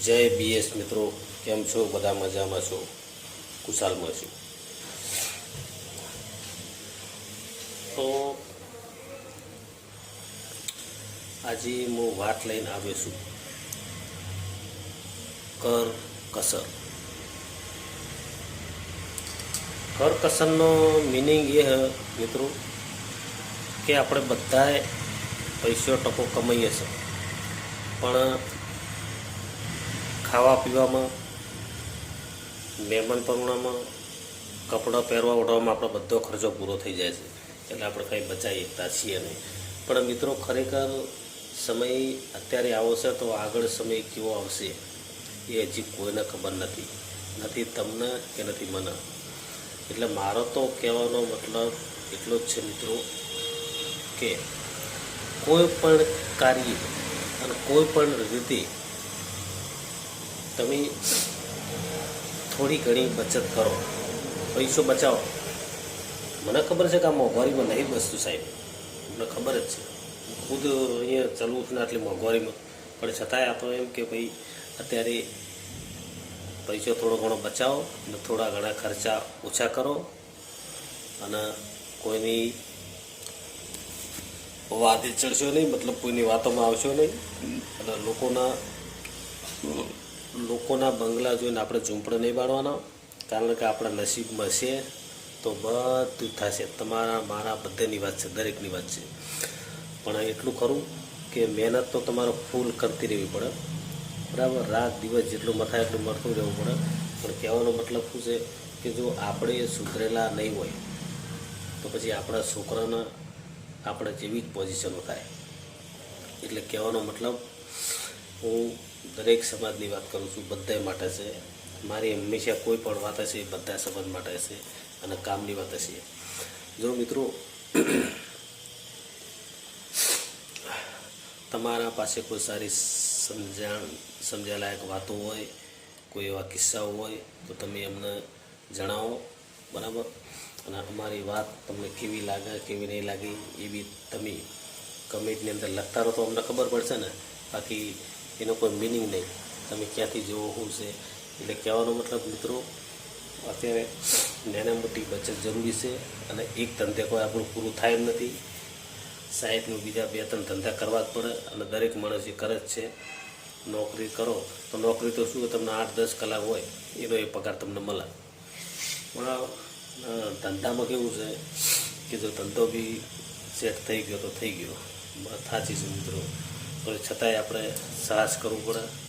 जय बीएस मित्रों, केम छो? बधा मजामां छो? कुशालमां छो? तो આજે હું વાત લઈને આવ્યો છું કરકસર. કરકસરનો મિનિંગ એ હે મિત્રો કે આપણે બધાએ પૈસો ટકો કમાઈએ છીએ, પણ ખાવા પીવામાં, મહેમાન પરણામાં, કપડાં પહેરવા ઓઢવામાં આપણો બધો ખર્ચો પૂરો થઈ જાય છે, એટલે આપણે કંઈ બચાવી શકતા છીએ નહીં. પણ મિત્રો ખરેખર સમય અત્યારે આવશે તો આગળ સમય કેવો આવશે એ હજી કોઈને ખબર નથી તમને કે નથી મને. એટલે મારો તો કહેવાનો મતલબ એટલો જ છે મિત્રો કે કોઈ પણ કાર્ય અને કોઈ પણ રીતે તમે થોડી ઘણી બચત કરો, પૈસો બચાવો. મને ખબર છે કે આ મોંઘવારીમાં નહીં બસતું સાહેબ, મને ખબર જ છે. ખુદ અહીંયા ચલવું જ ના આટલી મોંઘવારીમાં, પણ છતાંય આપણે એમ કે ભાઈ અત્યારે પૈસો થોડો ઘણો બચાવો અને થોડા ઘણા ખર્ચા ઓછા કરો અને કોઈની વાતે ચડશો નહીં, મતલબ કોઈની વાતોમાં આવશો નહીં અને લોકોના બંગલા જોઈને આપણે ઝૂંપડે નહીં બાળવાના, કારણ કે આપણા નસીબમાં છે તો બધું થશે. તમારા મારા બધાની વાત છે, દરેકની વાત છે. પણ એટલું ખરું કે મહેનત તો તમારે ફૂલ કરતી રહેવી પડે, બરાબર. રાત દિવસ જેટલું મથાય એટલું મળતું રહેવું પડે. પણ કહેવાનો મતલબ શું છે કે જો આપણે સુધરેલા નહીં હોય તો પછી આપણા છોકરાના આપણે જેવી જ પોઝિશનો થાય. એટલે કહેવાનો મતલબ હું દરેક સમાજની વાત કરું છું, બધા માટે છે. મારી હંમેશા કોઈ પણ વાત હશે એ બધા સંબંધ માટે હશે અને કામની વાત હશે. જો મિત્રો તમારા પાસે કોઈ સારી સમજાલાયક વાતો હોય, કોઈ એવા કિસ્સાઓ હોય તો તમે એમને જણાવો, બરાબર. અને અમારી વાત તમને કેવી લાગે કેવી નહીં લાગી એ બી તમે કમેન્ટની અંદર લખતા રહો તો અમને ખબર પડશે ને. બાકી એનો કોઈ મિનિંગ નહીં, તમે ક્યાંથી જોવો શું છે. એટલે કહેવાનો મતલબ મિત્રો અત્યારે નાના મોટી બચત જરૂરી છે અને એક ધંધે કોઈ આપણું પૂરું થાય એમ નથી. સાહેબનું બીજા 2-3 ધંધા કરવા જ પડે અને દરેક માણસ એ કરે જ છે. નોકરી કરો તો નોકરી તો શું તમને 8-10 કલાક હોય એનો એ પગાર તમને મળે. પણ ધંધામાં કેવું છે કે જો ધંધો બી સેટ થઈ ગયો તો થઈ ગયો, સાચી છે મિત્રો. પણ છતાંય આપણે સાહસ કરવું પડે.